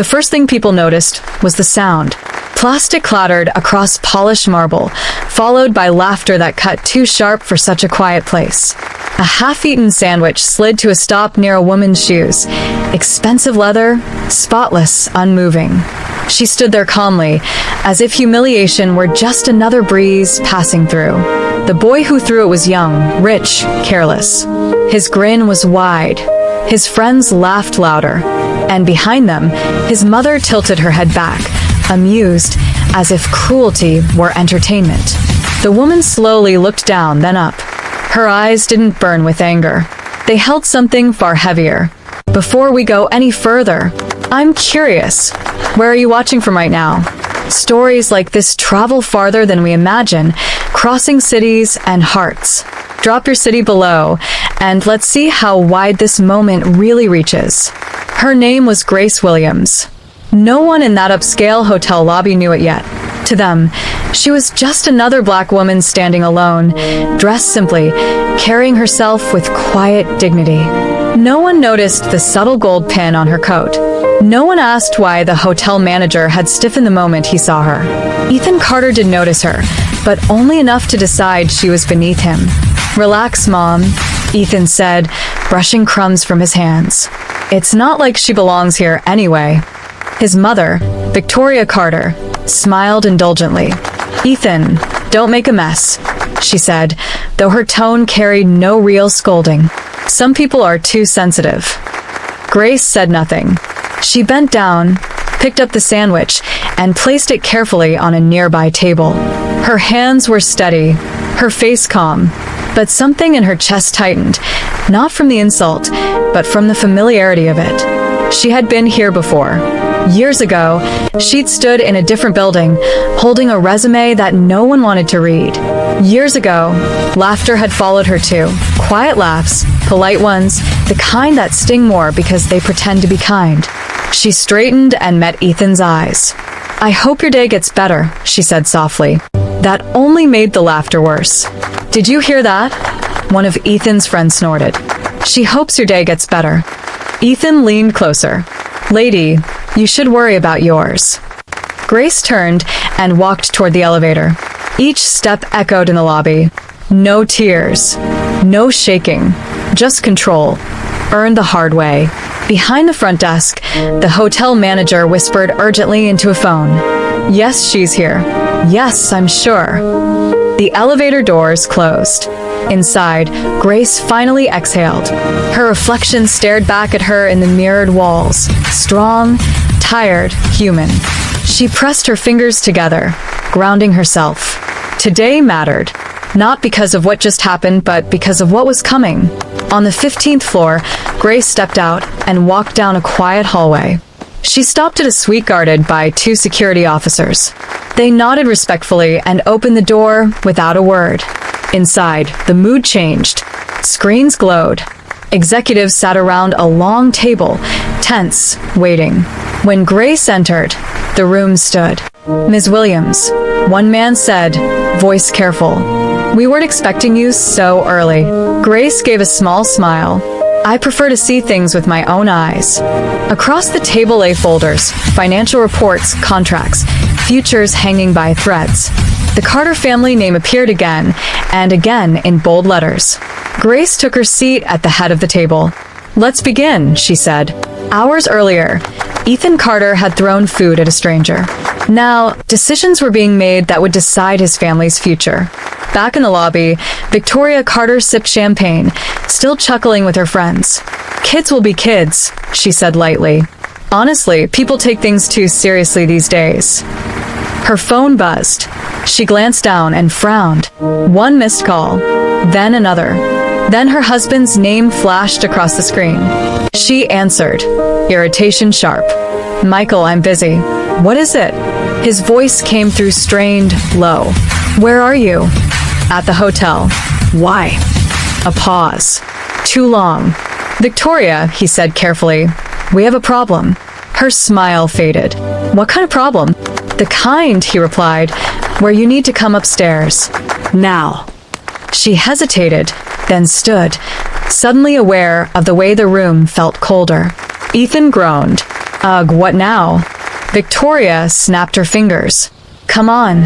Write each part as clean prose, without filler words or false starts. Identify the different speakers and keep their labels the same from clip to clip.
Speaker 1: The first thing people noticed was the sound. Plastic clattered across polished marble, followed by laughter that cut too sharp for such a quiet place. A half-eaten sandwich slid to a stop near a woman's shoes. Expensive leather, spotless, unmoving. She stood there calmly, as if humiliation were just another breeze passing through. The boy who threw it was young, rich, careless. His grin was wide. His friends laughed louder, and behind them, his mother tilted her head back, amused, as if cruelty were entertainment. The woman slowly looked down, then up. Her eyes didn't burn with anger. They held something far heavier. Before we go any further, I'm curious. Where are you watching from right now? Stories like this travel farther than we imagine, crossing cities and hearts. Drop your city below, and let's see how wide this moment really reaches. Her name was Grace Williams. No one in that upscale hotel lobby knew it yet. To them, she was just another black woman standing alone, dressed simply, carrying herself with quiet dignity. No one noticed the subtle gold pin on her coat. No one asked why the hotel manager had stiffened the moment he saw her. Ethan Carter did notice her, but only enough to decide she was beneath him. "Relax, Mom," Ethan said, brushing crumbs from his hands. "It's not like she belongs here anyway." His mother, Victoria Carter, smiled indulgently. "Ethan, don't make a mess," she said, though her tone carried no real scolding. "Some people are too sensitive." Grace said nothing. She bent down, picked up the sandwich, and placed it carefully on a nearby table. Her hands were steady, her face calm, but something in her chest tightened, not from the insult, but from the familiarity of it. She had been here before. Years ago, she'd stood in a different building, holding a resume that no one wanted to read. Years ago, laughter had followed her too. Quiet laughs, polite ones, the kind that sting more because they pretend to be kind. She straightened and met Ethan's eyes. "I hope your day gets better," she said softly. That only made the laughter worse. "Did you hear that?" One of Ethan's friends snorted. "She hopes your day gets better." Ethan leaned closer. "Lady, you should worry about yours." Grace turned and walked toward the elevator. Each step echoed in the lobby. No tears, no shaking, just control, earned the hard way. Behind the front desk, the hotel manager whispered urgently into a phone. "Yes, she's here. Yes, I'm sure." The elevator doors closed. Inside, Grace finally exhaled. Her reflection stared back at her in the mirrored walls. Strong, tired, human. She pressed her fingers together, grounding herself. Today mattered. Not because of what just happened, but because of what was coming. On the 15th floor, Grace stepped out and walked down a quiet hallway. She stopped at a suite guarded by 2 security officers. They nodded respectfully and opened the door without a word. Inside, the mood changed. Screens glowed. Executives sat around a long table, tense, waiting. When Grace entered, the room stood. "Ms. Williams," one man said, voice careful. "We weren't expecting you so early." Grace gave a small smile. "I prefer to see things with my own eyes." Across the table lay folders, financial reports, contracts, futures hanging by threads. The Carter family name appeared again and again in bold letters. Grace took her seat at the head of the table. "Let's begin," she said. Hours earlier, Ethan Carter had thrown food at a stranger. Now, decisions were being made that would decide his family's future. Back in the lobby, Victoria Carter sipped champagne, still chuckling with her friends. "Kids will be kids," she said lightly. "Honestly, people take things too seriously these days." Her phone buzzed. She glanced down and frowned. One missed call, then another. Then her husband's name flashed across the screen. She answered, irritation sharp. "Michael, I'm busy." "What is it?" His voice came through strained, low. "Where are you?" "At the hotel." "Why?" A pause. "Too long." "Victoria," he said carefully, "we have a problem." Her smile faded. "What kind of problem?" "The kind," he replied, "where you need to come upstairs. Now." She hesitated, then stood, suddenly aware of the way the room felt colder. Ethan groaned. Ugh, what now? Victoria snapped her fingers. Come on.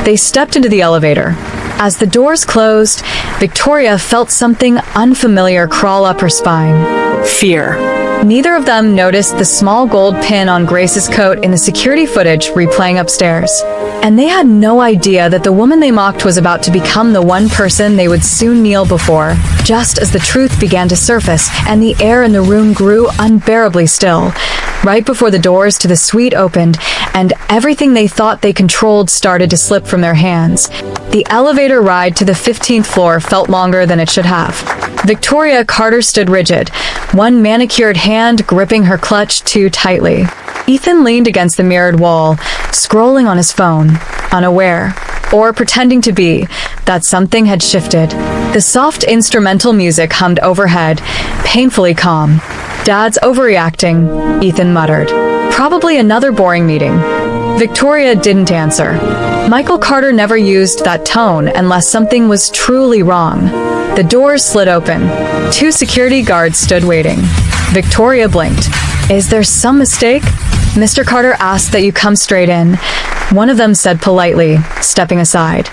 Speaker 1: They stepped into the elevator. As the doors closed, Victoria felt something unfamiliar crawl up her spine.
Speaker 2: Fear.
Speaker 1: Neither of them noticed the small gold pin on Grace's coat in the security footage replaying upstairs. And they had no idea that the woman they mocked was about to become the one person they would soon kneel before, just as the truth began to surface and the air in the room grew unbearably still. Right before the doors to the suite opened, and everything they thought they controlled started to slip from their hands. The elevator ride to the 15th floor felt longer than it should have. Victoria Carter stood rigid, one manicured hand gripping her clutch too tightly. Ethan leaned against the mirrored wall, scrolling on his phone, unaware, or pretending to be, that something had shifted. The soft instrumental music hummed overhead, painfully calm. Dad's overreacting, Ethan muttered. Probably another boring meeting. Victoria didn't answer. Michael Carter never used that tone unless something was truly wrong. The doors slid open. 2 security guards stood waiting. Victoria blinked. Is there some mistake? Mr. Carter asked that you come straight in. One of them said politely, stepping aside.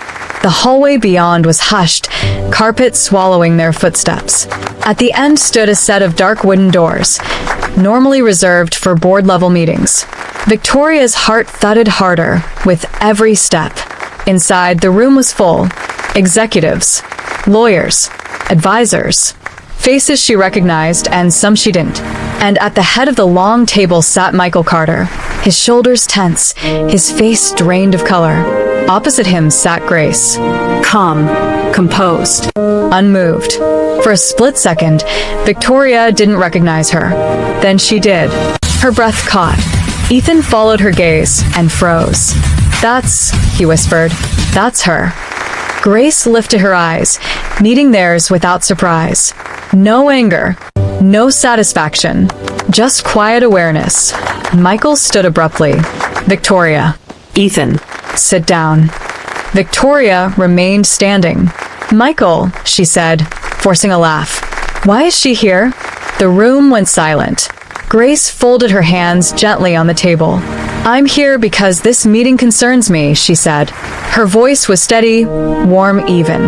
Speaker 1: The hallway beyond was hushed, carpet swallowing their footsteps. At the end stood a set of dark wooden doors, normally reserved for board-level meetings. Victoria's heart thudded harder with every step. Inside, the room was full. Executives, lawyers, advisors, faces she recognized and some she didn't. And at the head of the long table sat Michael Carter, his shoulders tense, his face drained of color. Opposite him sat Grace, calm, composed, unmoved. For a split second, Victoria didn't recognize her. Then she did. Her breath caught. Ethan followed her gaze and froze. That's, he whispered, that's her. Grace lifted her eyes, meeting theirs without surprise. No anger, no satisfaction, just quiet awareness. Michael stood abruptly. Victoria.
Speaker 2: Ethan.
Speaker 1: Sit down. Victoria remained standing. Michael, she said, forcing a laugh. Why is she here? The room went silent. Grace folded her hands gently on the table. I'm here because this meeting concerns me, she said. Her voice was steady, warm, even.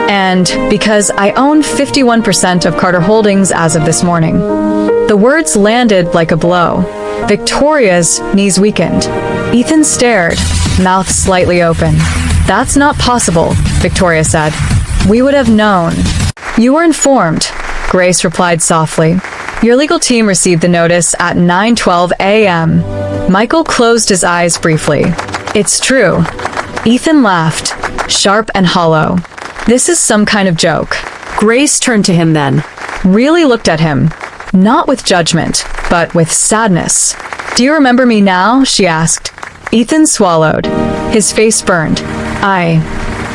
Speaker 1: And because I own 51% of Carter Holdings as of this morning. The words landed like a blow. Victoria's knees weakened. Ethan stared, mouth slightly open. That's not possible, Victoria said. We would have known. You were informed, Grace replied softly. Your legal team received the notice at 9:12 a.m. Michael closed his eyes briefly. It's true. Ethan laughed, sharp and hollow. This is some kind of joke.
Speaker 2: Grace turned to him then.
Speaker 1: Really looked at him. Not with judgment, but with sadness. Do you remember me now? She asked. Ethan swallowed. His face burned.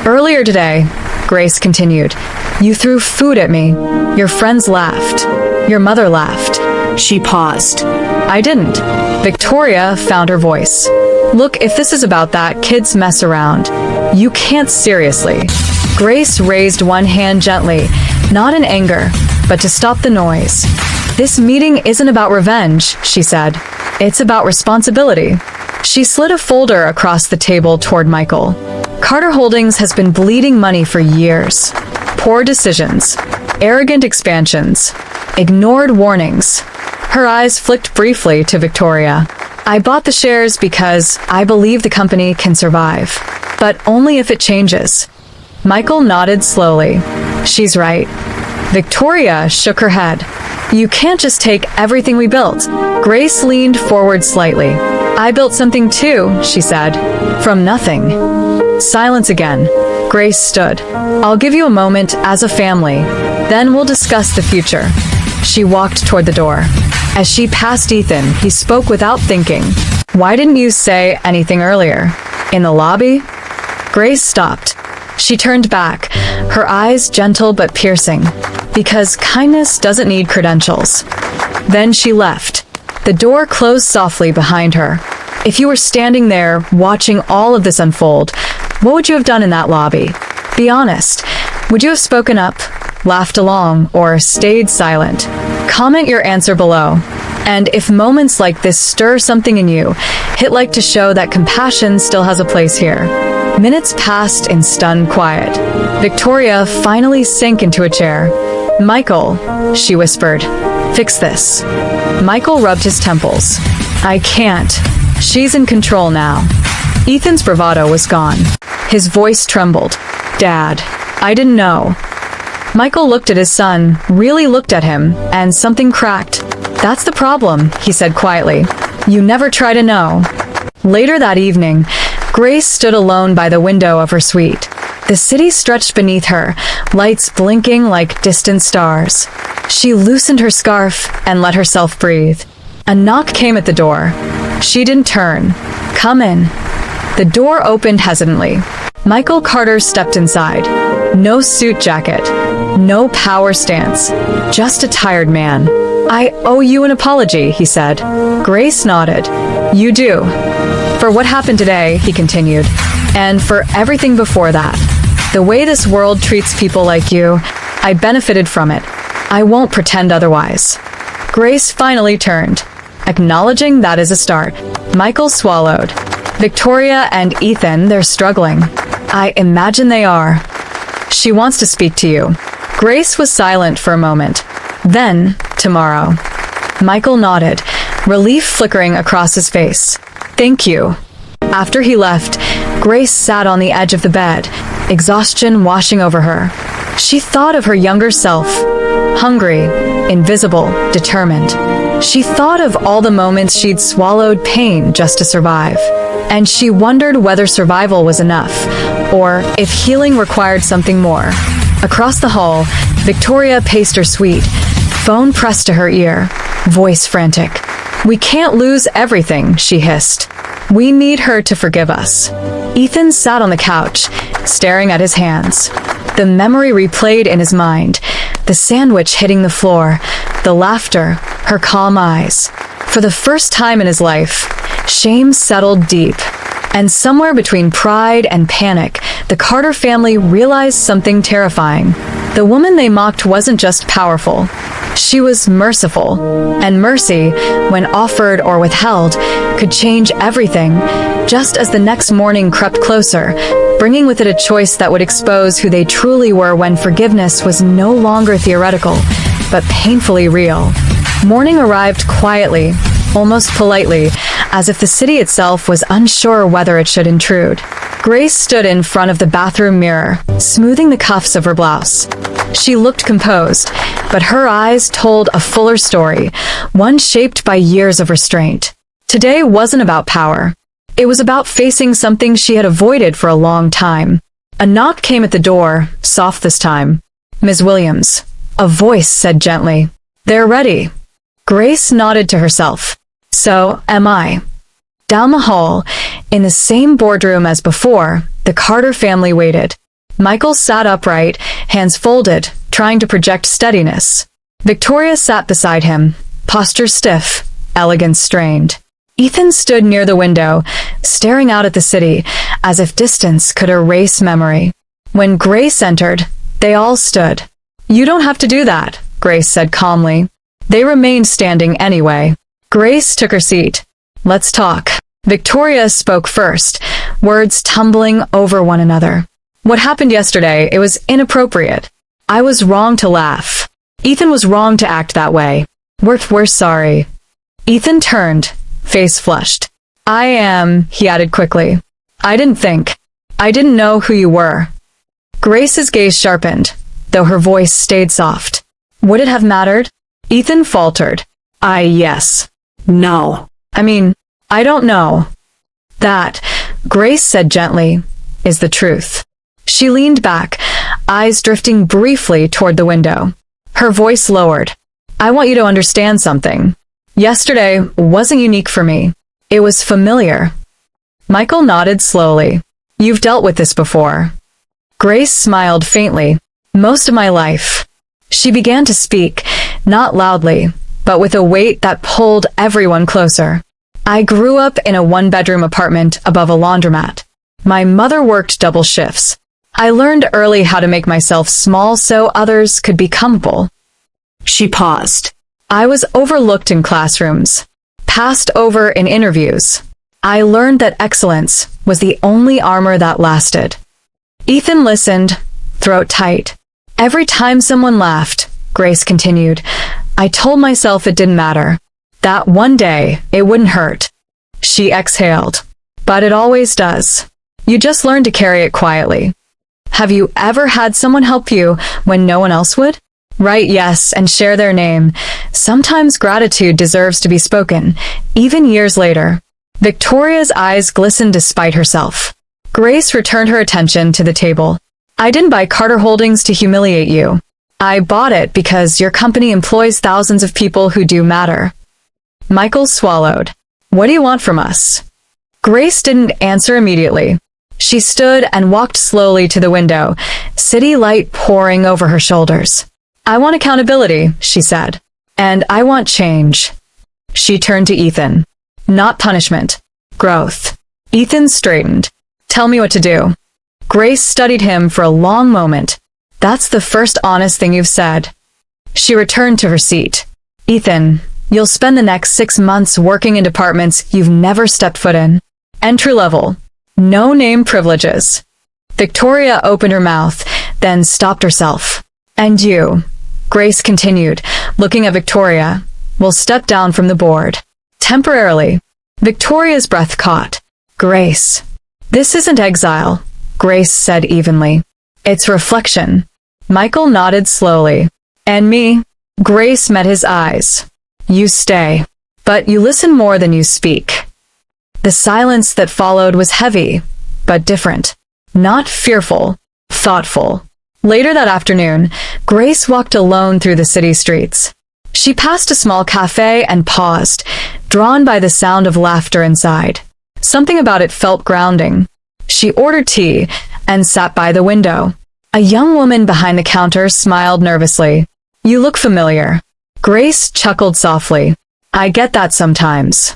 Speaker 1: Earlier today, Grace continued, you threw food at me. Your friends laughed. Your mother laughed.
Speaker 2: She paused.
Speaker 1: I didn't. Victoria found her voice. Look, if this is about that, kids mess around. You can't seriously. Grace raised one hand gently, not in anger, but to stop the noise. This meeting isn't about revenge, she said. It's about responsibility. She slid a folder across the table toward Michael. Carter Holdings has been bleeding money for years. Poor decisions, arrogant expansions, ignored warnings. Her eyes flicked briefly to Victoria. I bought the shares because I believe the company can survive, but only if it changes. Michael nodded slowly. She's right. Victoria shook her head. You can't just take everything we built. Grace leaned forward slightly. I built something too, she said. From nothing. Silence again. Grace stood. I'll give you a moment as a family. Then we'll discuss the future. She walked toward the door. As she passed Ethan, he spoke without thinking. Why didn't you say anything earlier? In the lobby? Grace stopped. She turned back, her eyes gentle but piercing. Because kindness doesn't need credentials. Then she left. The door closed softly behind her. If you were standing there, watching all of this unfold, what would you have done in that lobby? Be honest. Would you have spoken up, laughed along, or stayed silent? Comment your answer below. And if moments like this stir something in you, hit like to show that compassion still has a place here. Minutes passed in stunned quiet. Victoria finally sank into a chair. "Michael," she whispered, "fix this." Michael rubbed his temples. "I can't. She's in control now." Ethan's bravado was gone. His voice trembled. "Dad, I didn't know." Michael looked at his son, really looked at him, and something cracked. "That's the problem," he said quietly. "You never try to know." Later that evening, Grace stood alone by the window of her suite. The city stretched beneath her, lights blinking like distant stars. She loosened her scarf and let herself breathe. A knock came at the door. She didn't turn. "Come in." The door opened hesitantly. Michael Carter stepped inside. No suit jacket, no power stance, just a tired man. "I owe you an apology," he said. Grace nodded. "You do. For what happened today," he continued, "and for everything before that. The way this world treats people like you, I benefited from it. I won't pretend otherwise." Grace finally turned, acknowledging that is a start. Michael swallowed. "Victoria and Ethan, they're struggling." "I imagine they are." "She wants to speak to you." Grace was silent for a moment. "Then, tomorrow." Michael nodded, relief flickering across his face. "Thank you." After he left, Grace sat on the edge of the bed, exhaustion washing over her. She thought of her younger self, hungry, invisible, determined. She thought of all the moments she'd swallowed pain just to survive. And she wondered whether survival was enough, or if healing required something more. Across the hall, Victoria paced her suite, phone pressed to her ear, voice frantic. "We can't lose everything," she hissed. "We need her to forgive us." Ethan sat on the couch, staring at his hands. The memory replayed in his mind, the sandwich hitting the floor, the laughter, her calm eyes. For the first time in his life, shame settled deep. And somewhere between pride and panic, the Carter family realized something terrifying. The woman they mocked wasn't just powerful. She was merciful. And mercy, when offered or withheld, could change everything, just as the next morning crept closer, bringing with it a choice that would expose who they truly were when forgiveness was no longer theoretical, but painfully real. Morning arrived quietly, almost politely, as if the city itself was unsure whether it should intrude. Grace stood in front of the bathroom mirror, smoothing the cuffs of her blouse. She looked composed, but her eyes told a fuller story, one shaped by years of restraint. Today wasn't about power. It was about facing something she had avoided for a long time. A knock came at the door, soft this time. "Ms. Williams," a voice said gently. "They're ready." Grace nodded to herself. "So am I." Down the hall, in the same boardroom as before, the Carter family waited. Michael sat upright, hands folded, trying to project steadiness. Victoria sat beside him, posture stiff, elegance strained. Ethan stood near the window, staring out at the city, as if distance could erase memory. When Grace entered, they all stood. "You don't have to do that," Grace said calmly. They remained standing anyway. Grace took her seat. "Let's talk." Victoria spoke first, words tumbling over one another. "What happened yesterday, it was inappropriate. I was wrong to laugh. Ethan was wrong to act that way. We're sorry." Ethan turned, face flushed. "I am," he added quickly. "I didn't think. I didn't know who you were." Grace's gaze sharpened, though her voice stayed soft. "Would it have mattered?" Ethan faltered. Yes.
Speaker 2: No.
Speaker 1: I don't know." "That," Grace said gently, "is the truth." She leaned back, eyes drifting briefly toward the window. Her voice lowered. "I want you to understand something. Yesterday wasn't unique for me. It was familiar." Michael nodded slowly. "You've dealt with this before." Grace smiled faintly. "Most of my life." She began to speak, not loudly, but with a weight that pulled everyone closer. "I grew up in a one-bedroom apartment above a laundromat. My mother worked double shifts. I learned early how to make myself small so others could be comfortable."
Speaker 2: She paused.
Speaker 1: I was overlooked in classrooms, passed over in interviews. I learned that excellence was the only armor that lasted. Ethan listened, throat tight. Every time someone laughed, Grace continued, I told myself it didn't matter. That one day, it wouldn't hurt. She exhaled. But it always does. You just learn to carry it quietly. Have you ever had someone help you when no one else would? Write yes and share their name. Sometimes gratitude deserves to be spoken, even years later. Victoria's eyes glistened despite herself. Grace returned her attention to the table. I didn't buy Carter Holdings to humiliate you. I bought it because your company employs thousands of people who do matter. Michael swallowed. What do you want from us? Grace didn't answer immediately. She stood and walked slowly to the window, city light pouring over her shoulders. I want accountability, she said. And I want change. She turned to Ethan. Not punishment. Growth. Ethan straightened. Tell me what to do. Grace studied him for a long moment. That's the first honest thing you've said. She returned to her seat. Ethan, you'll spend the next 6 months working in departments you've never stepped foot in. Entry level. No name privileges. Victoria opened her mouth, then stopped herself. And you, Grace continued, looking at Victoria, will step down from the board. Temporarily. Victoria's breath caught. Grace. This isn't exile, Grace said evenly. It's reflection. Michael nodded slowly. And me? Grace met his eyes. You stay. But you listen more than you speak. The silence that followed was heavy, but different. Not fearful, thoughtful. Later that afternoon, Grace walked alone through the city streets. She passed a small cafe and paused, drawn by the sound of laughter inside. Something about it felt grounding. She ordered tea and sat by the window. A young woman behind the counter smiled nervously. You look familiar. Grace chuckled softly. I get that sometimes.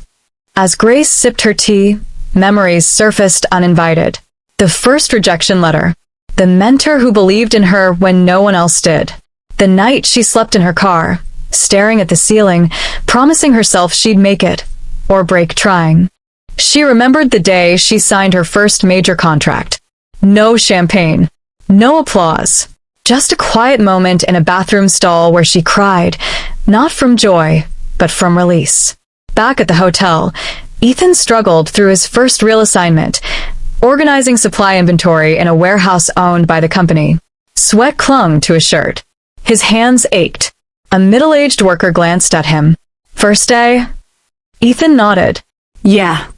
Speaker 1: As Grace sipped her tea, memories surfaced uninvited. The first rejection letter. The mentor who believed in her when no one else did. The night she slept in her car, staring at the ceiling, promising herself she'd make it, or break trying. She remembered the day she signed her first major contract. No champagne. No applause. Just a quiet moment in a bathroom stall where she cried, not from joy, but from release. Back at the hotel, Ethan struggled through his first real assignment, organizing supply inventory in a warehouse owned by the company. Sweat clung to his shirt. His hands ached. A middle-aged worker glanced at him. First day? Ethan nodded. Yeah.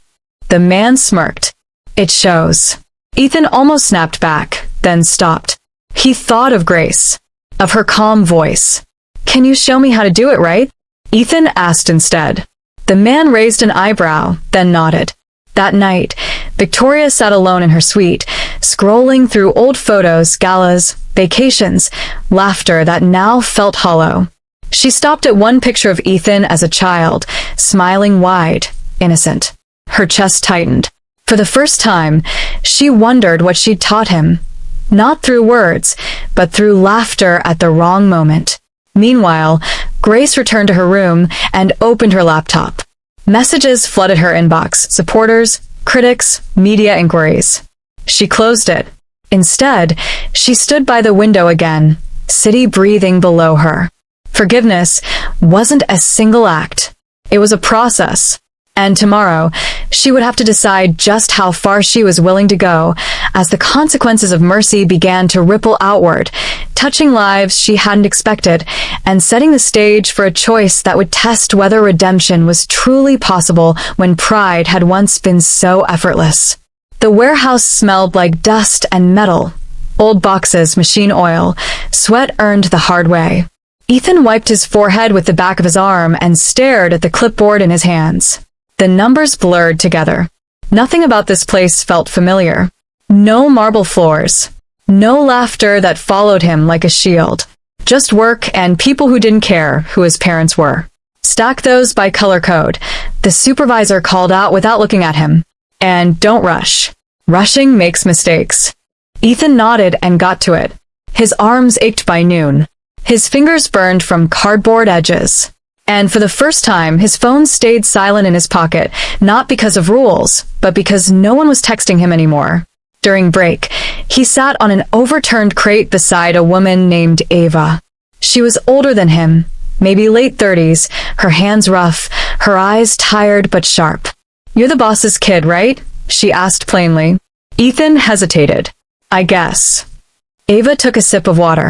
Speaker 1: The man smirked. It shows. Ethan almost snapped back, then stopped. He thought of Grace, of her calm voice. Can you show me how to do it right? Ethan asked instead. The man raised an eyebrow, then nodded. That night, Victoria sat alone in her suite, scrolling through old photos, galas, vacations, laughter that now felt hollow. She stopped at one picture of Ethan as a child, smiling wide, innocent. Her chest tightened. For the first time, she wondered what she'd taught him. Not through words, but through laughter at the wrong moment. Meanwhile, Grace returned to her room and opened her laptop. Messages flooded her inbox, supporters, critics, media inquiries. She closed it. Instead, she stood by the window again, city breathing below her. Forgiveness wasn't a single act. It was a process. And tomorrow, she would have to decide just how far she was willing to go as the consequences of mercy began to ripple outward, touching lives she hadn't expected and setting the stage for a choice that would test whether redemption was truly possible when pride had once been so effortless. The warehouse smelled like dust and metal. Old boxes, machine oil, sweat earned the hard way. Ethan wiped his forehead with the back of his arm and stared at the clipboard in his hands. The numbers blurred together. Nothing about this place felt familiar. No marble floors. No laughter that followed him like a shield. Just work and people who didn't care who his parents were. Stack those by color code. The supervisor called out without looking at him. And don't rush. Rushing makes mistakes. Ethan nodded and got to it. His arms ached by noon. His fingers burned from cardboard edges. And for the first time, his phone stayed silent in his pocket, not because of rules, but because no one was texting him anymore. During break, he sat on an overturned crate beside a woman named Ava. She was older than him, maybe late 30s, her hands rough, her eyes tired but sharp. "You're the boss's kid, right?" she asked plainly. Ethan hesitated. "I guess." Ava took a sip of water.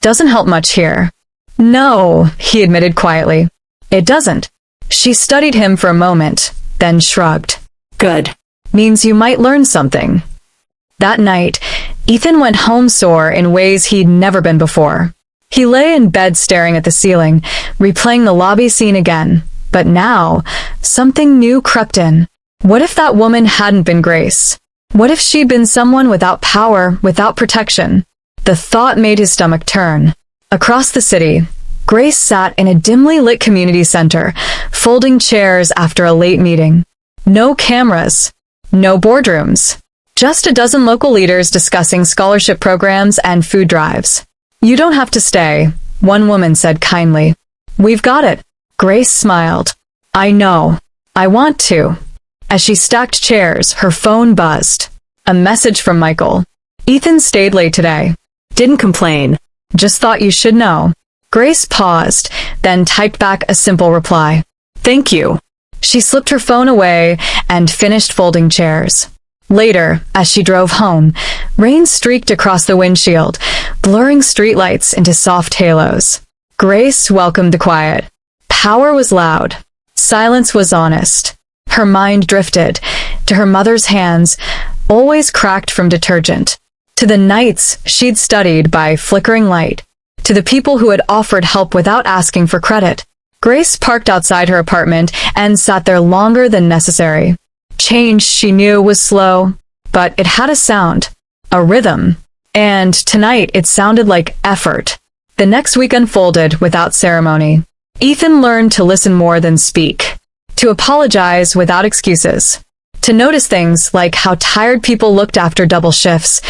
Speaker 1: "Doesn't help much here." "No," he admitted quietly. "It doesn't." She studied him for a moment, then shrugged.
Speaker 2: "Good.
Speaker 1: "Means you might learn something." That night, Ethan went home sore in ways he'd never been before. He lay in bed staring at the ceiling, replaying the lobby scene again. But now, something new crept in. What if that woman hadn't been Grace? What if she'd been someone without power, without protection? The thought made his stomach turn. Across the city, Grace sat in a dimly lit community center, folding chairs after a late meeting. No cameras, no boardrooms, just a dozen local leaders discussing scholarship programs and food drives. "You don't have to stay," one woman said kindly. "We've got it." Grace smiled. "I know. I want to." As she stacked chairs, her phone buzzed. A message from Michael. "Ethan stayed late today. Didn't complain. Just thought you should know." Grace paused, then typed back a simple reply. "Thank you." She slipped her phone away and finished folding chairs. Later, as she drove home, rain streaked across the windshield, blurring streetlights into soft halos. Grace welcomed the quiet. Power was loud. Silence was honest. Her mind drifted to her mother's hands, always cracked from detergent, to the nights she'd studied by flickering light, to the people who had offered help without asking for credit. Grace parked outside her apartment and sat there longer than necessary. Change, she knew, was slow, but it had a sound, a rhythm. And tonight it sounded like effort. The next week unfolded without ceremony. Ethan learned to listen more than speak, to apologize without excuses, to notice things like how tired people looked after double shifts,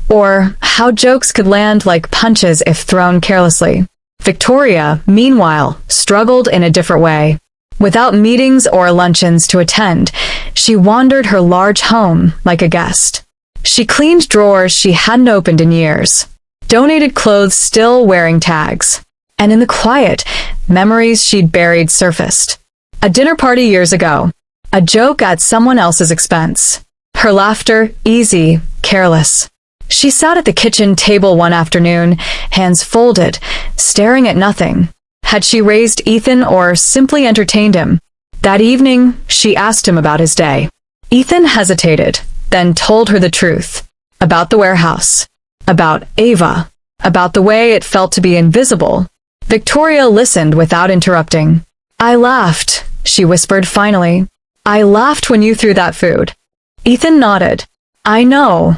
Speaker 1: or how jokes could land like punches if thrown carelessly. Victoria, meanwhile, struggled in a different way. Without meetings or luncheons to attend, she wandered her large home like a guest. She cleaned drawers she hadn't opened in years, donated clothes still wearing tags, and in the quiet, memories she'd buried surfaced. A dinner party years ago, a joke at someone else's expense. Her laughter, easy, careless. She sat at the kitchen table one afternoon, hands folded, staring at nothing. Had she raised Ethan or simply entertained him? That evening, she asked him about his day. Ethan hesitated, then told her the truth. About the warehouse. About Ava. About the way it felt to be invisible. Victoria listened without interrupting. "I laughed," she whispered finally. "I laughed when you threw that food." Ethan nodded. "I know."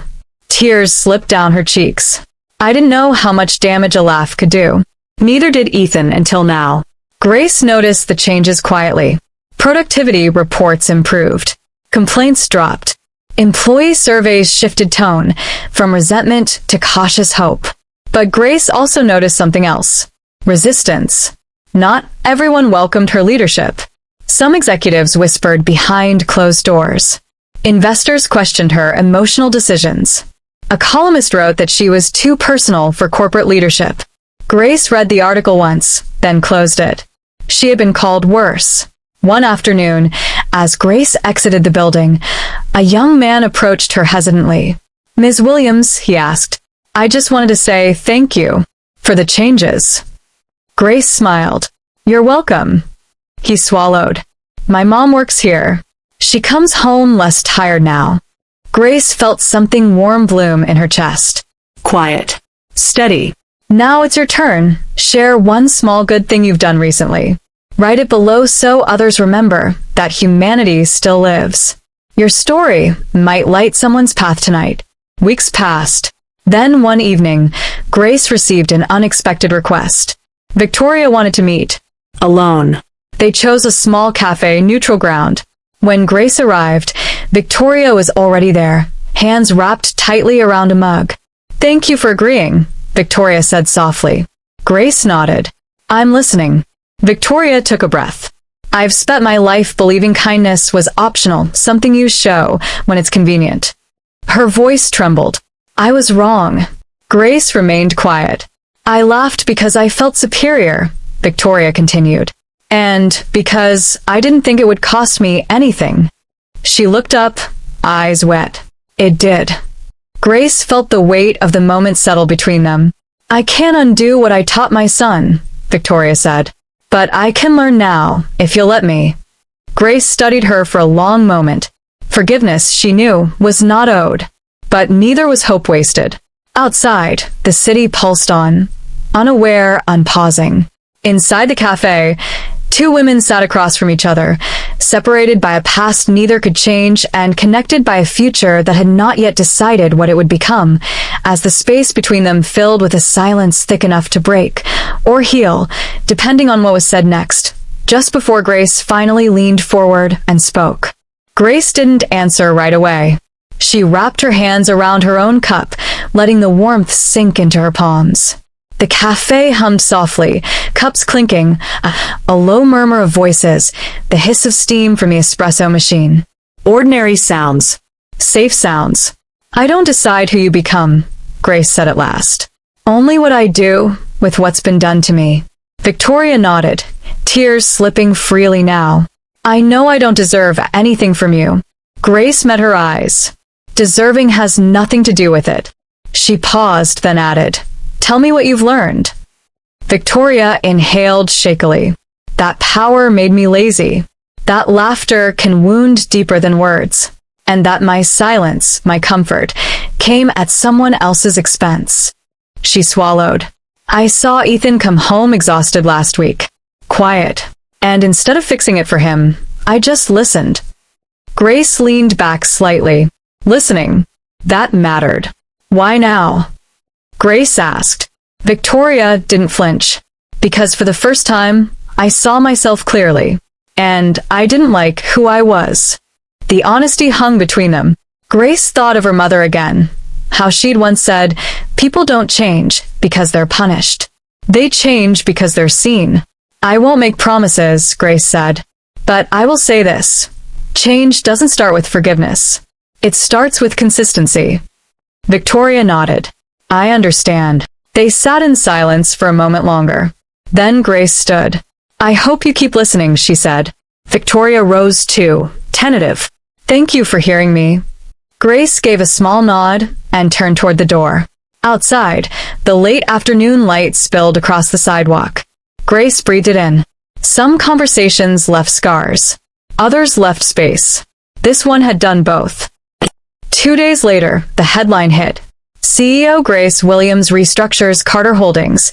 Speaker 1: Tears slipped down her cheeks. "I didn't know how much damage a laugh could do." Neither did Ethan until now. Grace noticed the changes quietly. Productivity reports improved. Complaints dropped. Employee surveys shifted tone, from resentment to cautious hope. But Grace also noticed something else. Resistance. Not everyone welcomed her leadership. Some executives whispered behind closed doors. Investors questioned her emotional decisions. A columnist wrote that she was too personal for corporate leadership. Grace read the article once, then closed it. She had been called worse. One afternoon, as Grace exited the building, a young man approached her hesitantly. "Ms. Williams," he asked, "I just wanted to say thank you for the changes." Grace smiled. "You're welcome." He swallowed. "My mom works here. She comes home less tired now." Grace felt something warm bloom in her chest. Quiet. Steady. "Now it's your turn. Share one small good thing you've done recently. Write it below so others remember that humanity still lives." Your story might light someone's path tonight. Weeks passed. Then one evening, Grace received an unexpected request. Victoria wanted to meet. Alone. They chose a small cafe, neutral ground. When Grace arrived, Victoria was already there, hands wrapped tightly around a mug. "Thank you for agreeing," Victoria said softly. Grace nodded. "I'm listening." Victoria took a breath. I've spent my life believing kindness was optional, something you show when it's convenient. Her voice trembled. I was wrong. Grace remained quiet. I laughed because I felt superior, Victoria continued. And because I didn't think it would cost me anything. She looked up, eyes wet. It did. Grace felt the weight of the moment settle between them. I can't undo what I taught my son, Victoria said. But I can learn now, if you'll let me. Grace studied her for a long moment. Forgiveness, she knew, was not owed. But neither was hope wasted. Outside, the city pulsed on, unaware, unpausing. Inside the cafe, two women sat across from each other, separated by a past neither could change and connected by a future that had not yet decided what it would become, as the space between them filled with a silence thick enough to break, or heal, depending on what was said next, just before Grace finally leaned forward and spoke. Grace didn't answer right away. She wrapped her hands around her own cup, letting the warmth sink into her palms. The cafe hummed softly, cups clinking, a low murmur of voices, the hiss of steam from the espresso machine.
Speaker 2: Ordinary sounds.
Speaker 1: Safe sounds. I don't decide who you become, Grace said at last. Only what I do with what's been done to me. Victoria nodded, tears slipping freely now. I know I don't deserve anything from you. Grace met her eyes. Deserving has nothing to do with it. She paused, then added, Tell me what you've learned. Victoria inhaled shakily. That power made me lazy. That laughter can wound deeper than words. And that my silence, my comfort, came at someone else's expense. She swallowed. I saw Ethan come home exhausted last week. Quiet. And instead of fixing it for him, I just listened. Grace leaned back slightly. Listening. That mattered. Why now? Grace asked. Victoria didn't flinch. Because for the first time, I saw myself clearly. And I didn't like who I was. The honesty hung between them. Grace thought of her mother again. How she'd once said, people don't change because they're punished. They change because they're seen. I won't make promises, Grace said. But I will say this. Change doesn't start with forgiveness. It starts with consistency. Victoria nodded. I understand. They sat in silence for a moment longer. Then Grace stood. I hope you keep listening, she said. Victoria rose too, tentative. Thank you for hearing me. Grace gave a small nod and turned toward the door. Outside, the late afternoon light spilled across the sidewalk. Grace breathed it in. Some conversations left scars. Others left space. This one had done both. 2 days later, the headline hit. CEO Grace Williams restructures Carter Holdings.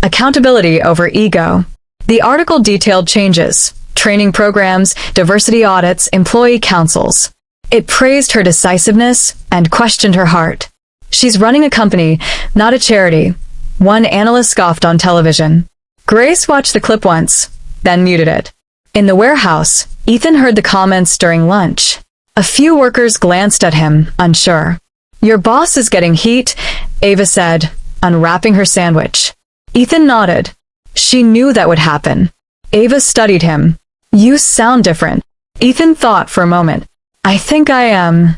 Speaker 1: Accountability over ego. The article detailed changes, training programs, diversity audits, employee councils. It praised her decisiveness and questioned her heart. She's running a company, not a charity. One analyst scoffed on television. Grace watched the clip once, then muted it. In the warehouse, Ethan heard the comments during lunch. A few workers glanced at him, unsure. Your boss is getting heat, Ava said, unwrapping her sandwich. Ethan nodded. She knew that would happen. Ava studied him. You sound different. Ethan thought for a moment. I think I am.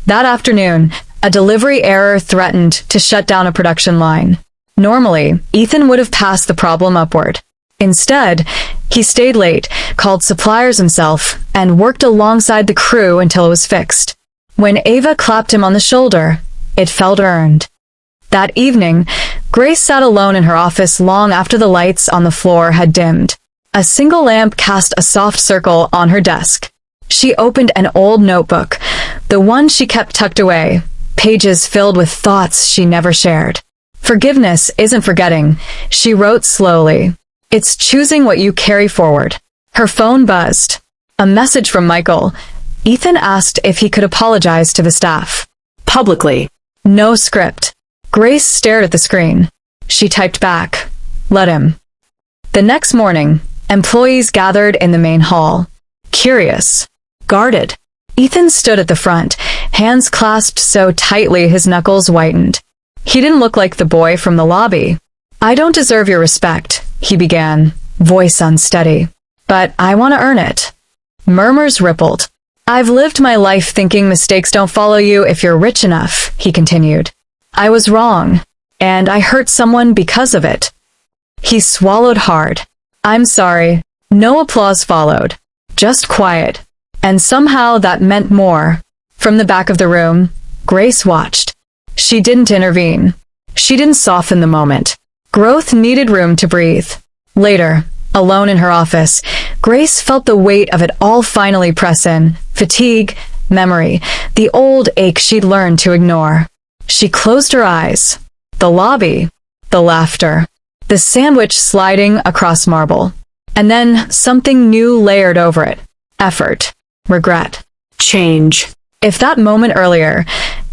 Speaker 1: That afternoon, a delivery error threatened to shut down a production line. Normally, Ethan would have passed the problem upward. Instead, he stayed late, called suppliers himself, and worked alongside the crew until it was fixed. When Ava clapped him on the shoulder, it felt earned. That evening, Grace sat alone in her office long after the lights on the floor had dimmed. A single lamp cast a soft circle on her desk. She opened an old notebook, the one she kept tucked away, pages filled with thoughts she never shared. Forgiveness isn't forgetting, she wrote slowly. It's choosing what you carry forward. Her phone buzzed. A message from Michael. Ethan asked if he could apologize to the staff.
Speaker 2: Publicly.
Speaker 1: No script. Grace stared at the screen. She typed back. Let him. The next morning, employees gathered in the main hall. Curious. Guarded. Ethan stood at the front, hands clasped so tightly his knuckles whitened. He didn't look like the boy from the lobby. I don't deserve your respect, he began, voice unsteady. But I want to earn it. Murmurs rippled. I've lived my life thinking mistakes don't follow you if you're rich enough, he continued. I was wrong, and I hurt someone because of it. He swallowed hard. I'm sorry. No applause followed. Just quiet. And somehow that meant more. From the back of the room, Grace watched. She didn't intervene. She didn't soften the moment. Growth needed room to breathe. Later, alone in her office, Grace felt the weight of it all finally press in. Fatigue, memory, the old ache she'd learned to ignore. She closed her eyes. The lobby, the laughter, the sandwich sliding across marble. And then something new layered over it. Effort, regret,
Speaker 2: Change.
Speaker 1: if that moment earlier,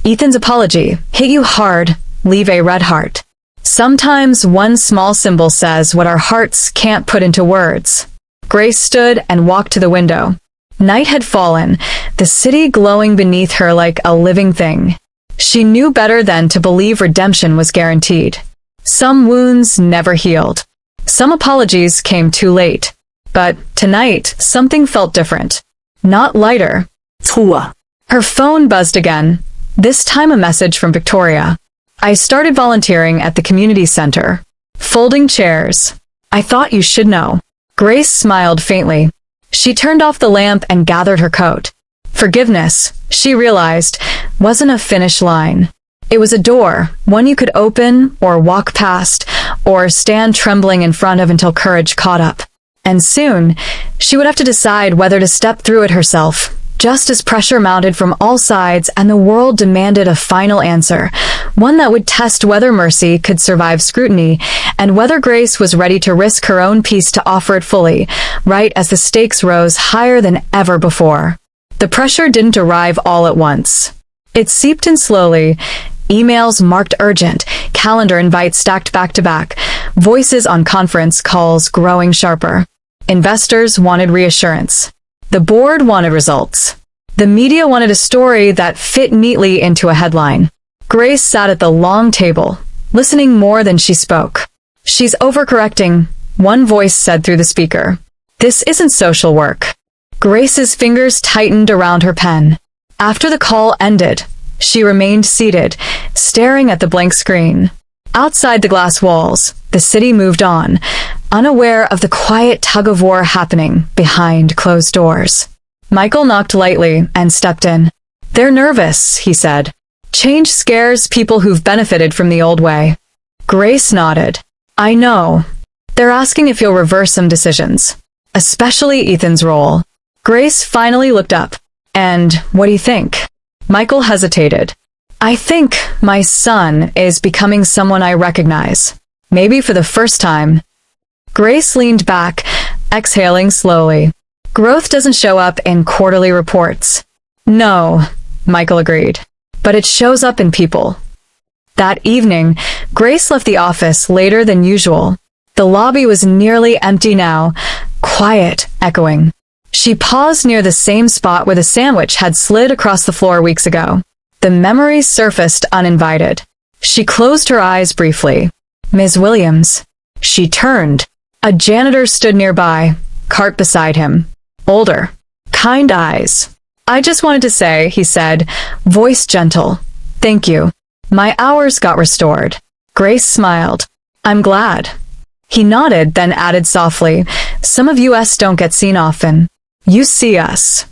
Speaker 1: Ethan's apology, hit you hard, leave a red heart. Sometimes one small symbol says what our hearts can't put into words. Grace stood and walked to the window. Night had fallen, the city glowing beneath her like a living thing. She knew better than to believe redemption was guaranteed. Some wounds never healed. Some apologies came too late. But tonight, something felt different. Not lighter.
Speaker 2: Tua.
Speaker 1: Her phone buzzed again, this time a message from Victoria. I started volunteering at the community center. Folding chairs. I thought you should know. Grace smiled faintly. She turned off the lamp and gathered her coat. Forgiveness, she realized, wasn't a finish line. It was a door, one you could open or walk past, or stand trembling in front of until courage caught up. And soon, she would have to decide whether to step through it herself, just as pressure mounted from all sides and the world demanded a final answer, one that would test whether mercy could survive scrutiny and whether Grace was ready to risk her own peace to offer it fully, right as the stakes rose higher than ever before. The pressure didn't arrive all at once. It seeped in slowly. Emails marked urgent, calendar invites stacked back to back, voices on conference calls growing sharper. Investors wanted reassurance. The board wanted results. The media wanted a story that fit neatly into a headline. Grace sat at the long table, listening more than she spoke. She's overcorrecting, one voice said through the speaker. This isn't social work. Grace's fingers tightened around her pen. After the call ended, she remained seated, staring at the blank screen. Outside the glass walls, the city moved on, unaware of the quiet tug-of-war happening behind closed doors. Michael knocked lightly and stepped in. They're nervous, he said. Change scares people who've benefited from the old way. Grace nodded. I know. They're asking if you'll reverse some decisions, especially Ethan's role. Grace finally looked up. And what do you think? Michael hesitated. I think my son is becoming someone I recognize. Maybe for the first time. Grace leaned back, exhaling slowly. Growth doesn't show up in quarterly reports. No, Michael agreed. But it shows up in people. That evening, Grace left the office later than usual. The lobby was nearly empty now, quiet, echoing. She paused near the same spot where the sandwich had slid across the floor weeks ago. The memories surfaced uninvited. She closed her eyes briefly. Ms. Williams. She turned. A janitor stood nearby, cart beside him. Older. Kind eyes. I just wanted to say, he said, voice gentle. Thank you. My hours got restored. Grace smiled. I'm glad. He nodded, then added softly, some of us don't get seen often. You see us.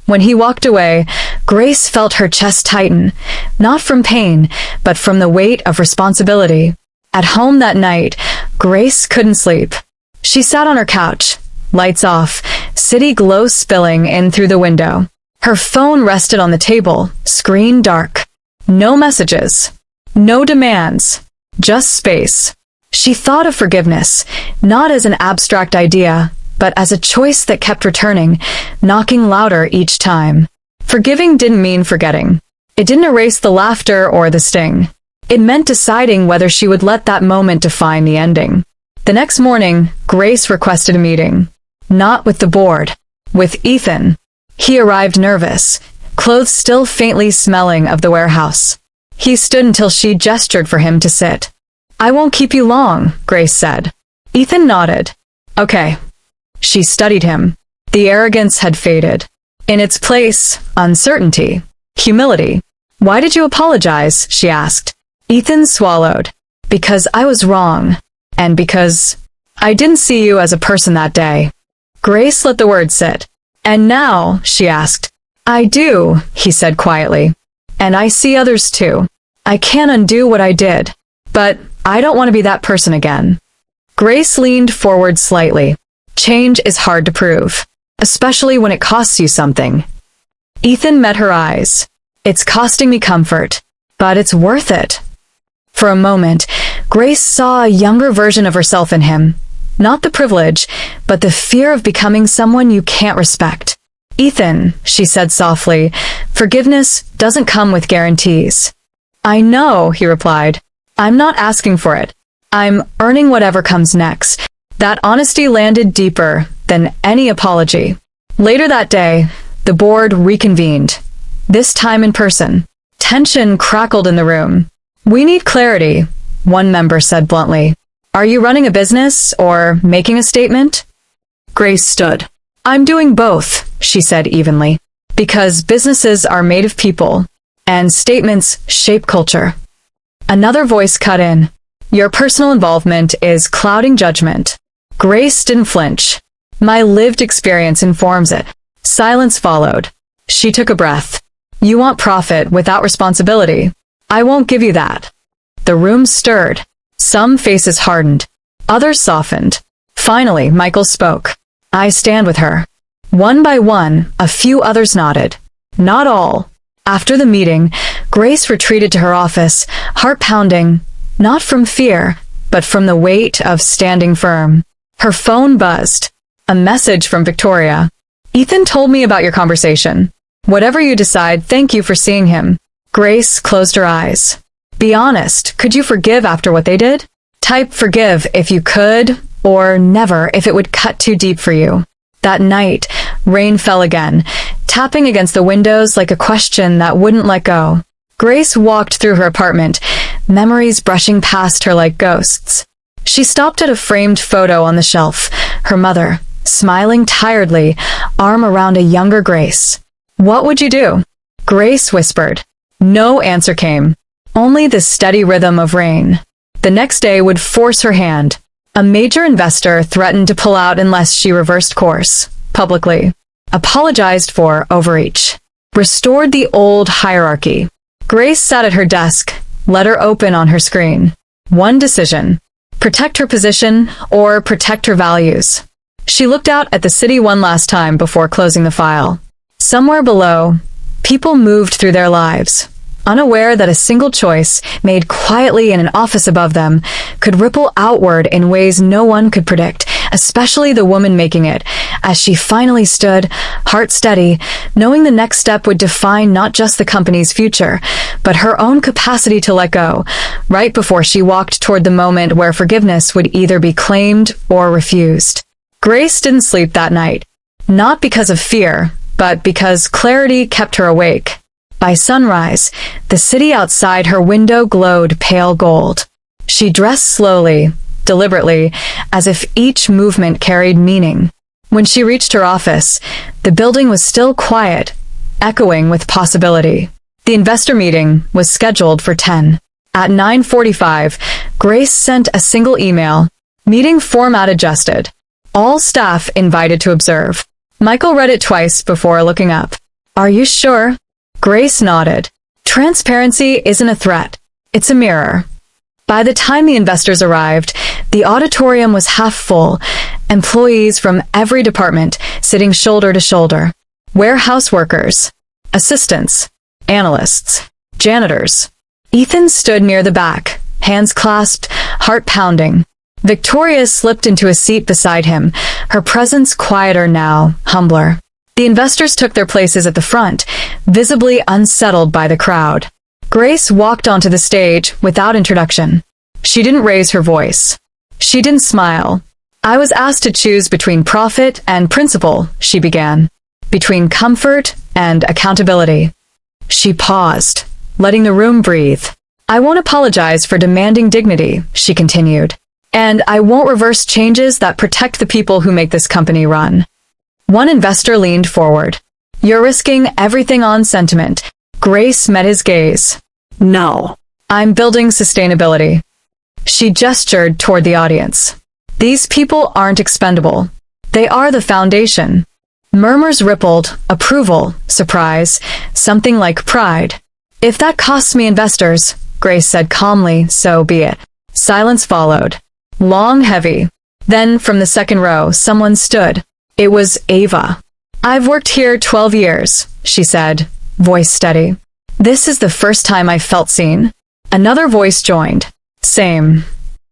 Speaker 1: When he walked away, Grace felt her chest tighten, not from pain, but from the weight of responsibility. At home that night, Grace couldn't sleep. She sat on her couch, lights off, city glow spilling in through the window. Her phone rested on the table, screen dark. No messages. No demands. Just space. She thought of forgiveness, not as an abstract idea, but as a choice that kept returning, knocking louder each time. Forgiving didn't mean forgetting. It didn't erase the laughter or the sting. It meant deciding whether she would let that moment define the ending. The next morning, Grace requested a meeting. Not with the board. With Ethan. He arrived nervous, clothes still faintly smelling of the warehouse. He stood until she gestured for him to sit. I won't keep you long, Grace said. Ethan nodded. Okay. She studied him. The arrogance had faded. In its place, uncertainty. Humility. Why did you apologize? She asked. Ethan swallowed. Because I was wrong. And because I didn't see you as a person that day. Grace let the word sit. And now, she asked. I do, he said quietly. And I see others too. I can't undo what I did. But I don't want to be that person again. Grace leaned forward slightly. Change is hard to prove, especially when it costs you something. Ethan met her eyes. It's costing me comfort, but it's worth it. For a moment, Grace saw a younger version of herself in him. Not the privilege, but the fear of becoming someone you can't respect. Ethan, she said softly, forgiveness doesn't come with guarantees. I know, he replied. I'm not asking for it. I'm earning whatever comes next. That honesty landed deeper than any apology. Later that day, the board reconvened. This time in person. Tension crackled in the room. We need clarity, one member said bluntly. Are you running a business or making a statement? Grace stood. I'm doing both, she said evenly. Because businesses are made of people, and statements shape culture. Another voice cut in. Your personal involvement is clouding judgment. Grace didn't flinch. My lived experience informs it. Silence followed. She took a breath. You want profit without responsibility. I won't give you that. The room stirred. Some faces hardened. Others softened. Finally, Michael spoke. I stand with her. One by one, a few others nodded. Not all. After the meeting, Grace retreated to her office, heart pounding, not from fear, but from the weight of standing firm. Her phone buzzed. A message from Victoria. Ethan told me about your conversation. Whatever you decide, thank you for seeing him. Grace closed her eyes. Be honest, could you forgive after what they did? Type forgive if you could, or never if it would cut too deep for you. That night, rain fell again, tapping against the windows like a question that wouldn't let go. Grace walked through her apartment, memories brushing past her like ghosts. She stopped at a framed photo on the shelf, her mother, smiling tiredly, arm around a younger Grace. What would you do? Grace whispered. No answer came, only the steady rhythm of rain. The next day would force her hand. A major investor threatened to pull out unless she reversed course, publicly. Apologized for overreach. Restored the old hierarchy. Grace sat at her desk, letter open on her screen. One decision. Protect her position or protect her values. She looked out at the city one last time before closing the file. Somewhere below, people moved through their lives, unaware that a single choice, made quietly in an office above them, could ripple outward in ways no one could predict, especially the woman making it, as she finally stood, heart steady, knowing the next step would define not just the company's future, but her own capacity to let go, right before she walked toward the moment where forgiveness would either be claimed or refused. Grace didn't sleep that night, not because of fear, but because clarity kept her awake. By sunrise, the city outside her window glowed pale gold. She dressed slowly, deliberately, as if each movement carried meaning. When she reached her office, the building was still quiet, echoing with possibility. The investor meeting was scheduled for 10. At 9:45, Grace sent a single email, meeting format adjusted. All staff invited to observe. Michael read it twice before looking up. Are you sure? Grace nodded. Transparency isn't a threat. It's a mirror. By the time the investors arrived, the auditorium was half full, employees from every department sitting shoulder to shoulder. Warehouse workers, assistants, analysts, janitors. Ethan stood near the back, hands clasped, heart pounding. Victoria slipped into a seat beside him, her presence quieter now, humbler. The investors took their places at the front, visibly unsettled by the crowd. Grace walked onto the stage without introduction. She didn't raise her voice. She didn't smile. I was asked to choose between profit and principle, she began. Between comfort and accountability. She paused, letting the room breathe. I won't apologize for demanding dignity, she continued. And I won't reverse changes that protect the people who make this company run. One investor leaned forward. You're risking everything on sentiment. Grace met his gaze.
Speaker 2: No.
Speaker 1: I'm building sustainability. She gestured toward the audience. These people aren't expendable. They are the foundation. Murmurs rippled, approval, surprise, something like pride. If that costs me investors, Grace said calmly, so be it. Silence followed. Long, heavy. Then, from the second row, someone stood. It was Ava. I've worked here 12 years, she said, voice steady. This is the first time I felt seen. Another voice joined. Same.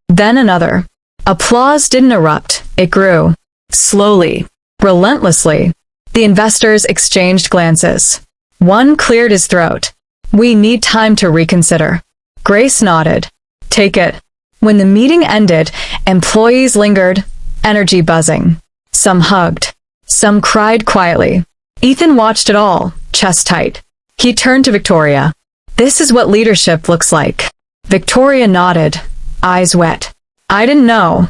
Speaker 1: Then another. Applause didn't erupt, it grew. Slowly. Relentlessly. The investors exchanged glances. One cleared his throat. We need time to reconsider. Grace nodded. Take it. When the meeting ended, employees lingered, energy buzzing. Some hugged. Some cried quietly. Ethan watched it all, chest tight. He turned to Victoria. This is what leadership looks like. Victoria nodded, eyes wet. I didn't know.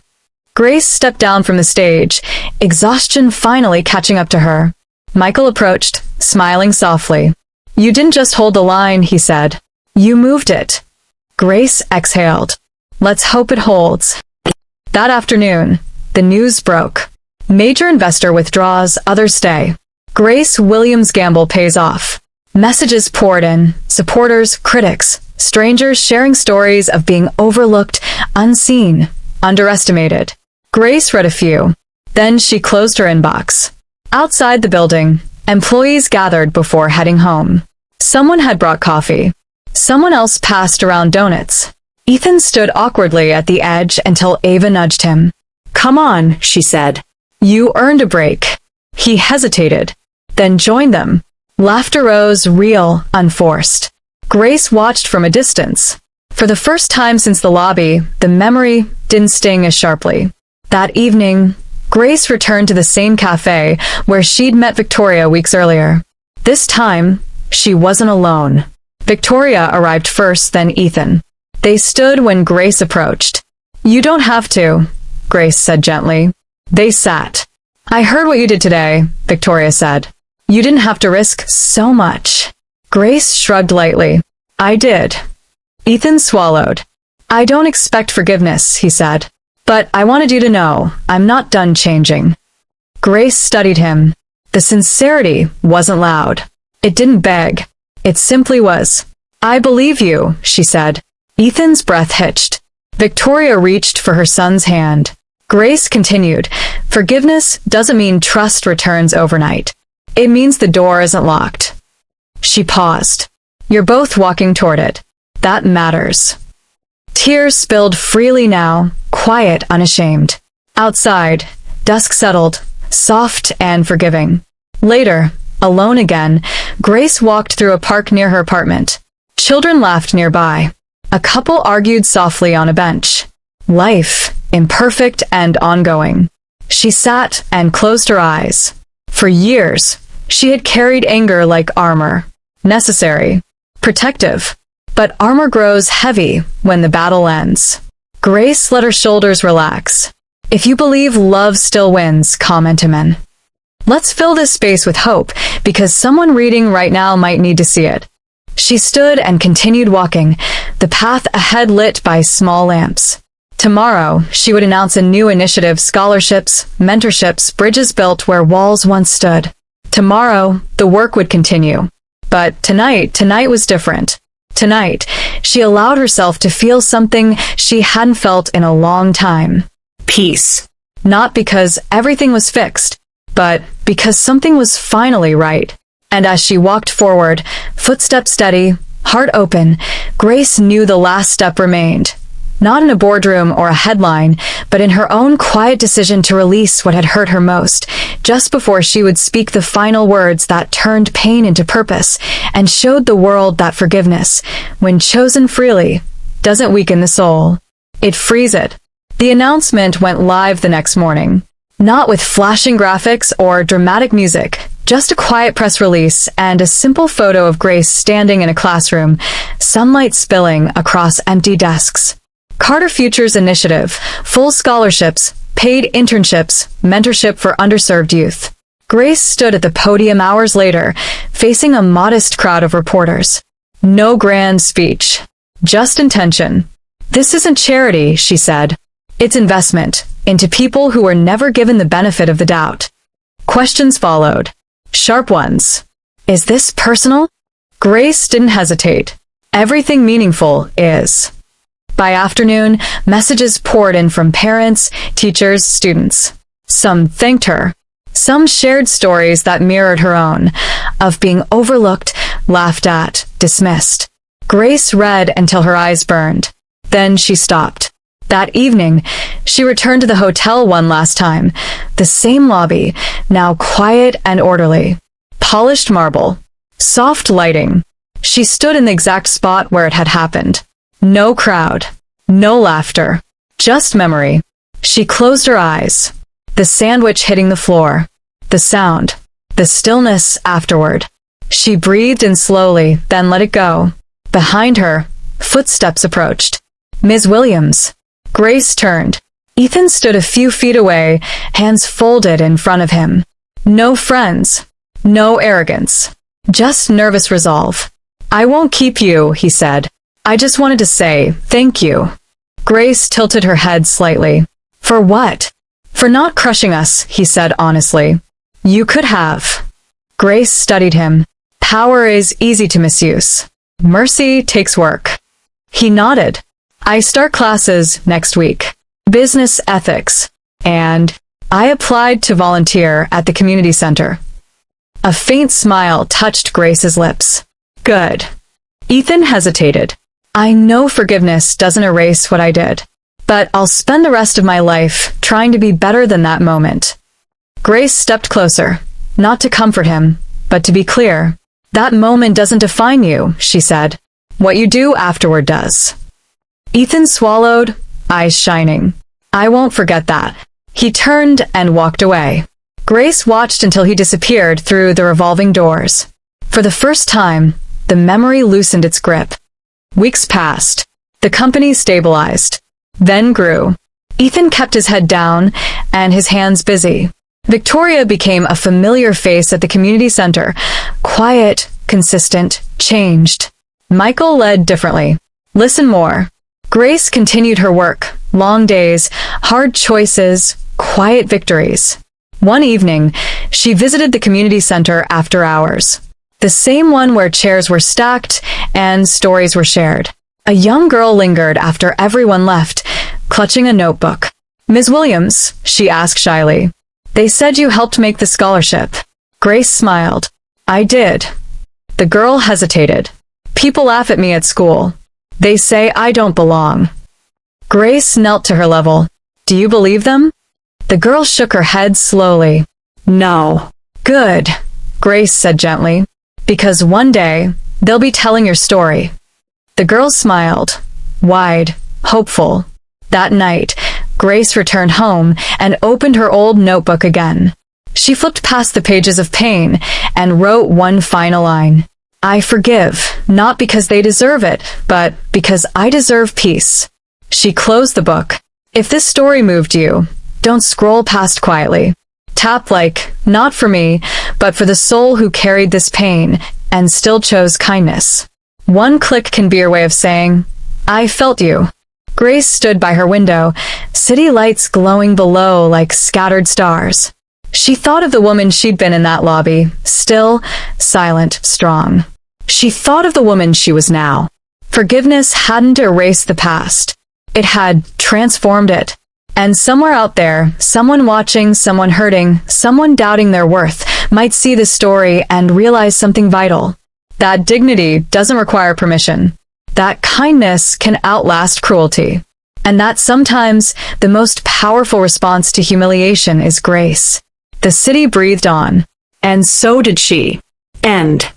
Speaker 1: Grace stepped down from the stage, exhaustion finally catching up to her. Michael approached, smiling softly. You didn't just hold the line, he said. You moved it. Grace exhaled. Let's hope it holds. That afternoon, the news broke. Major investor withdraws, others stay. Grace Williams' gamble pays off. Messages poured in, supporters, critics, strangers sharing stories of being overlooked, unseen, underestimated. Grace read a few. Then she closed her inbox. Outside the building, employees gathered before heading home. Someone had brought coffee. Someone else passed around donuts. Ethan stood awkwardly at the edge until Ava nudged him. Come on, she said. You earned a break. He hesitated, then joined them. Laughter rose, real, unforced. Grace watched from a distance. For the first time since the lobby, the memory didn't sting as sharply. That evening, Grace returned to the same cafe where she'd met Victoria weeks earlier. This time, she wasn't alone. Victoria arrived first, then Ethan. They stood when Grace approached. You don't have to, Grace said gently. They sat. I heard what you did today, Victoria said. You didn't have to risk so much. Grace shrugged lightly. I did. Ethan swallowed. I don't expect forgiveness, he said. But I wanted you to know, I'm not done changing. Grace studied him. The sincerity wasn't loud. It didn't beg. It simply was. I believe you, she said. Ethan's breath hitched. Victoria reached for her son's hand. Grace continued. Forgiveness doesn't mean trust returns overnight. It means the door isn't locked. She paused. You're both walking toward it. That matters. Tears spilled freely now, quiet, unashamed. Outside, dusk settled, soft and forgiving. Later, alone again, Grace walked through a park near her apartment. Children laughed nearby. A couple argued softly on a bench. Life, imperfect and ongoing. She sat and closed her eyes. For years, she had carried anger like armor. Necessary. Protective. But armor grows heavy when the battle ends. Grace let her shoulders relax. If you believe love still wins, comment him in. Let's fill this space with hope, because someone reading right now might need to see it. She stood and continued walking, the path ahead lit by small lamps. Tomorrow, she would announce a new initiative, scholarships, mentorships, bridges built where walls once stood. Tomorrow, the work would continue. But tonight was different. Tonight, she allowed herself to feel something she hadn't felt in a long time. Peace. Not because everything was fixed, but because something was finally right. And as she walked forward, footsteps steady, heart open, Grace knew the last step remained. Not in a boardroom or a headline, but in her own quiet decision to release what had hurt her most, just before she would speak the final words that turned pain into purpose and showed the world that forgiveness, when chosen freely, doesn't weaken the soul. It frees it. The announcement went live the next morning. Not with flashing graphics or dramatic music, just a quiet press release and a simple photo of Grace standing in a classroom, sunlight spilling across empty desks. Carter Futures Initiative, full scholarships, paid internships, mentorship for underserved youth. Grace stood at the podium hours later, facing a modest crowd of reporters. No grand speech, just intention. This isn't charity, she said. It's investment into people who were never given the benefit of the doubt. Questions followed. Sharp ones. Is this personal? Grace didn't hesitate. Everything meaningful is. By afternoon, messages poured in from parents, teachers, students. Some thanked her. Some shared stories that mirrored her own, of being overlooked, laughed at, dismissed. Grace read until her eyes burned. Then she stopped. That evening, she returned to the hotel one last time. The same lobby, now quiet and orderly. Polished marble. Soft lighting. She stood in the exact spot where it had happened. No crowd. No laughter. Just memory. She closed her eyes. The sandwich hitting the floor. The sound. The stillness afterward. She breathed in slowly, then let it go. Behind her, footsteps approached. Ms. Williams. Grace turned. Ethan stood a few feet away, hands folded in front of him. No friends. No arrogance. Just nervous resolve. I won't keep you, he said. I just wanted to say thank you. Grace tilted her head slightly. For what? For not crushing us, he said honestly. You could have. Grace studied him. Power is easy to misuse. Mercy takes work. He nodded. I start classes next week. Business ethics. And I applied to volunteer at the community center. A faint smile touched Grace's lips. Good. Ethan hesitated. I know forgiveness doesn't erase what I did, but I'll spend the rest of my life trying to be better than that moment. Grace stepped closer, not to comfort him, but to be clear. That moment doesn't define you, she said. What you do afterward does. Ethan swallowed, eyes shining. I won't forget that. He turned and walked away. Grace watched until he disappeared through the revolving doors. For the first time, the memory loosened its grip. Weeks passed. The company stabilized. Then grew. Ethan kept his head down and his hands busy. Victoria became a familiar face at the community center. Quiet, consistent, changed. Michael led differently. Listen more. Grace continued her work. Long days, hard choices, quiet victories. One evening, she visited the community center after hours. The same one where chairs were stacked and stories were shared. A young girl lingered after everyone left, clutching a notebook. Ms. Williams, she asked shyly. They said you helped make the scholarship. Grace smiled. I did. The girl hesitated. People laugh at me at school. They say I don't belong. Grace knelt to her level. Do you believe them? The girl shook her head slowly. No. Good, Grace said gently. Because one day, they'll be telling your story. The girl smiled, wide, hopeful. That night, Grace returned home and opened her old notebook again. She flipped past the pages of pain and wrote one final line. I forgive, not because they deserve it, but because I deserve peace. She closed the book. If this story moved you, don't scroll past quietly. Tap like, not for me, but for the soul who carried this pain and still chose kindness. One click can be your way of saying, I felt you. Grace stood by her window, city lights glowing below like scattered stars. She thought of the woman she'd been in that lobby, still, silent, strong. She thought of the woman she was now. Forgiveness hadn't erased the past. It had transformed it. And somewhere out there, someone watching, someone hurting, someone doubting their worth, might see this story and realize something vital. That dignity doesn't require permission. That kindness can outlast cruelty. And that sometimes the most powerful response to humiliation is grace. The city breathed on. And so did she. End.